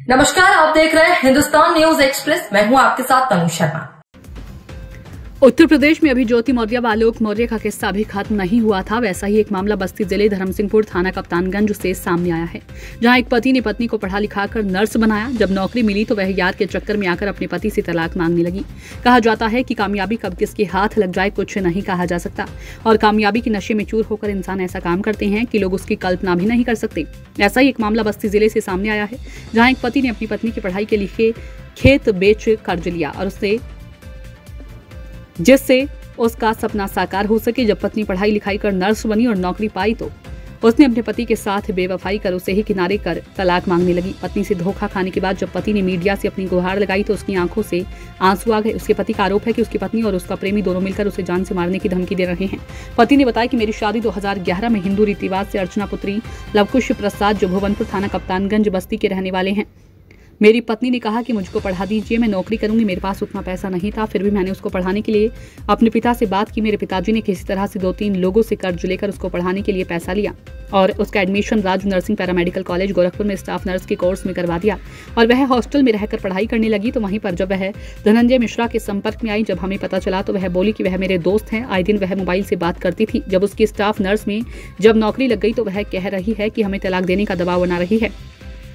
नमस्कार, आप देख रहे हैं हिंदुस्तान न्यूज एक्सप्रेस। मैं हूं आपके साथ तनु शर्मा। उत्तर प्रदेश में अभी ज्योति मौर्य व आलोक मौर्य का किस्सा भी खत्म नहीं हुआ था। वैसा ही एक मामला बस्ती जिले धर्मसिंहपुर थाना कप्तानगंज से सामने आया है, जहां एक पति ने पत्नी को पढ़ा लिखाकर नर्स बनाया। जब नौकरी मिली तो वह यार के चक्कर में आकर अपने पति से तलाक मांगने लगी। कहा जाता है कि कामयाबी कब किसके हाथ लग जाए कुछ नहीं कहा जा सकता, और कामयाबी के नशे में चूर होकर इंसान ऐसा काम करते हैं कि लोग उसकी कल्पना भी नहीं कर सकते। ऐसा ही एक मामला बस्ती जिले से सामने आया है, जहाँ एक पति ने अपनी पत्नी की पढ़ाई के लिए खेत बेच कर्ज लिया और जिससे उसका सपना साकार हो सके। जब पत्नी पढ़ाई लिखाई कर नर्स बनी और नौकरी पाई तो उसने अपने पति के साथ बेवफाई कर उसे ही किनारे कर तलाक मांगने लगी। पत्नी से धोखा खाने के बाद जब पति ने मीडिया से अपनी गुहार लगाई तो उसकी आंखों से आंसू आ गए। उसके पति का आरोप है कि उसकी पत्नी और उसका प्रेमी दोनों मिलकर उसे जान से मारने की धमकी दे रहे हैं। पति ने बताया कि मेरी शादी 2011 में हिंदू रीति रिवाज से अर्चना पुत्री लवकुश प्रसाद, जो भुवनपुर थाना कप्तानगंज बस्ती के रहने वाले हैं। मेरी पत्नी ने कहा कि मुझको पढ़ा दीजिए, मैं नौकरी करूंगी। मेरे पास उतना पैसा नहीं था, फिर भी मैंने उसको पढ़ाने के लिए अपने पिता से बात की। मेरे पिताजी ने किसी तरह से 2-3 लोगों से कर्ज लेकर उसको पढ़ाने के लिए पैसा लिया और उसका एडमिशन राज नर्सिंग पैरामेडिकल कॉलेज गोरखपुर में स्टाफ नर्स के कोर्स में करवा दिया और वह हॉस्टल में रहकर पढ़ाई करने लगी। तो वहीं पर जब वह धनंजय मिश्रा के संपर्क में आई, जब हमें पता चला तो वह बोली कि वह मेरे दोस्त हैं, आए दिन वह मोबाइल से बात करती थी। जब उसकी स्टाफ नर्स में जब नौकरी लग गई तो वह कह रही है कि हमें तलाक देने का दबाव बना रही है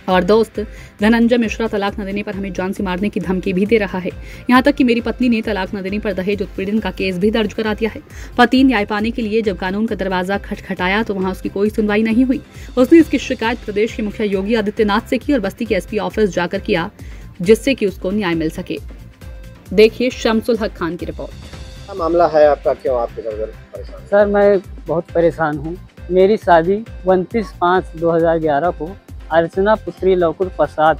और दोस्त धनंजय मिश्रा तलाक न देने पर हमें जान से मारने की धमकी भी दे रहा है। यहाँ तक कि मेरी पत्नी ने तलाक न देने पर दहेज उत्पीड़न का केस भी दर्ज करा दिया है। पति न्याय पाने के लिए जब कानून का दरवाजा खटखटाया तो वहाँ उसकी कोई सुनवाई नहीं हुई। उसने इसकी शिकायत प्रदेश के मुखिया योगी आदित्यनाथ से की और बस्ती के एसपी ऑफिस जाकर किया, जिससे कि उसको न्याय मिल सके। देखिए शमसुल हक खान की रिपोर्ट। क्या मामला है आपका, क्यों आप परेशान? सर मैं बहुत परेशान हूँ। मेरी शादी 29/5/2011 को अर्चना पुत्री लवकुश प्रसाद,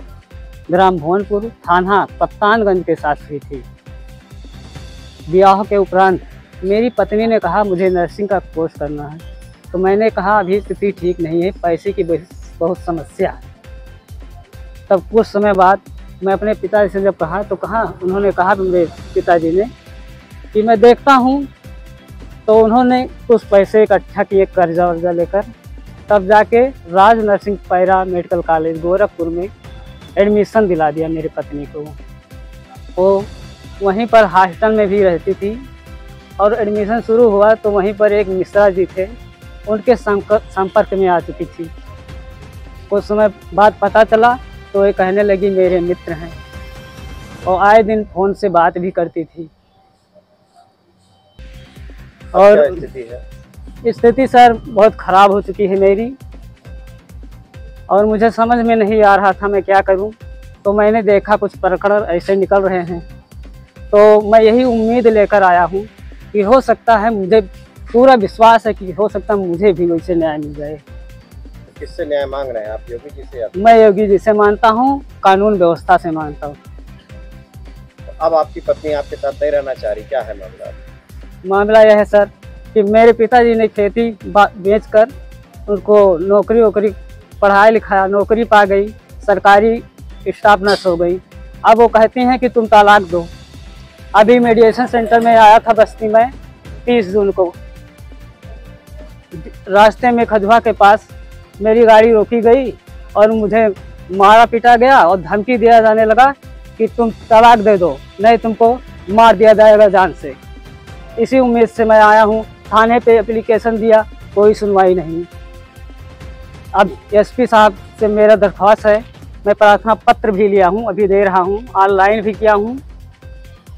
ग्राम भुवनपुर, थाना कप्तानगंज के साथ हुई थी। ब्याह के उपरांत मेरी पत्नी ने कहा मुझे नर्सिंग का कोर्स करना है, तो मैंने कहा अभी स्थिति ठीक नहीं है, पैसे की बहुत समस्या है। तब कुछ समय बाद मैं अपने पिताजी से जब कहा तो उन्होंने कहा मेरे पिताजी ने कि मैं देखता हूँ। तो उन्होंने कुछ पैसे इकट्ठा किए कर्जा वर्जा लेकर, तब जाके Raj nursing paramedical college Gorakhpur में एडमिशन दिला दिया मेरी पत्नी को। वो वहीं पर हॉस्टल में भी रहती थी और एडमिशन शुरू हुआ तो वहीं पर एक मिश्रा जी थे, उनके संपर्क में आ चुकी थी। कुछ समय बाद पता चला तो ये कहने लगी मेरे मित्र हैं और आए दिन फ़ोन से बात भी करती थी। और स्थिति सर बहुत ख़राब हो चुकी है मेरी, और मुझे समझ में नहीं आ रहा था मैं क्या करूं। तो मैंने देखा कुछ प्रकरण ऐसे निकल रहे हैं, तो मैं यही उम्मीद लेकर आया हूं कि हो सकता है, मुझे पूरा विश्वास है कि हो सकता है मुझे भी वैसे न्याय मिल जाए। तो किससे न्याय मांग रहे हैं आप? योगी जी से? मैं योगी जी से मानता हूँ, कानून व्यवस्था से मानता हूँ। तो अब आपकी पत्नी आपके साथ नहीं रहना चाह रही, क्या है मामला? मामला यह है सर कि मेरे पिताजी ने खेती बेचकर उनको नौकरी पढ़ाया लिखाया, नौकरी पा गई, सरकारी स्टाफ नर्स हो गई। अब वो कहती हैं कि तुम तलाक दो। अभी मेडिएशन सेंटर में आया था बस्ती में 30 जून को, रास्ते में खजुआ के पास मेरी गाड़ी रोकी गई और मुझे मारा पीटा गया और धमकी दिया जाने लगा कि तुम तलाक दे दो, नहीं तुमको मार दिया जाएगा जान से। इसी उम्मीद से मैं आया हूँ, थाने पे एप्लीकेशन दिया, कोई सुनवाई नहीं। अब एसपी साहब से मेरा दरख्वास्त है, मैं प्रार्थना पत्र भी लिया हूँ, अभी दे रहा हूँ, ऑनलाइन भी किया हूँ,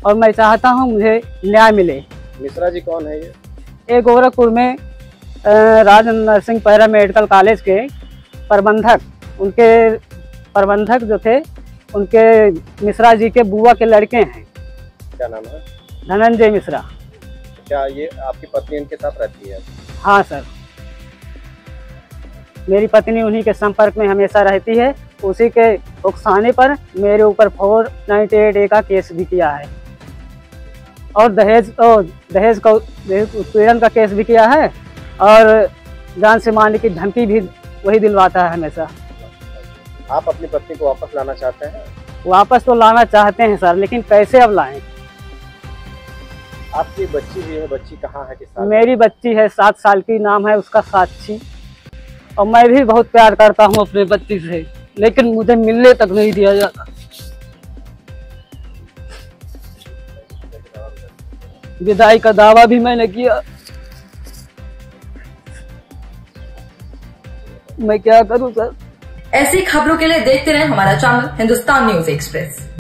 और मैं चाहता हूँ मुझे न्याय मिले। मिश्रा जी कौन है ये? एक गोरखपुर में राज नर्सिंग पैरा मेडिकल कॉलेज के प्रबंधक, उनके प्रबंधक जो थे उनके मिश्रा जी के बुआ के लड़के हैं। क्या नाम है? धनंजय मिश्रा। क्या ये आपकी पत्नी इनके साथ रहती है? हाँ सर, मेरी पत्नी उन्हीं के संपर्क में हमेशा रहती है। उसी के उकसाने पर मेरे ऊपर 498A का केस भी किया है और दहेज उत्पीड़न का केस भी किया है और जान से मारने की धमकी भी वही दिलवाता है हमेशा। आप अपनी पत्नी को वापस लाना चाहते हैं? वापस तो लाना चाहते हैं सर, लेकिन कैसे अब लाएं? आपकी बच्ची भी है, बच्ची कहाँ है? किस साल? मेरी बच्ची है 7 साल की, नाम है उसका साक्षी, और मैं भी बहुत प्यार करता हूँ अपने बच्ची से। लेकिन मुझे मिलने तक नहीं दिया जाता। विदाई का दावा भी मैंने किया, मैं क्या करूं सर। ऐसी खबरों के लिए देखते रहे हमारा चैनल हिंदुस्तान न्यूज एक्सप्रेस।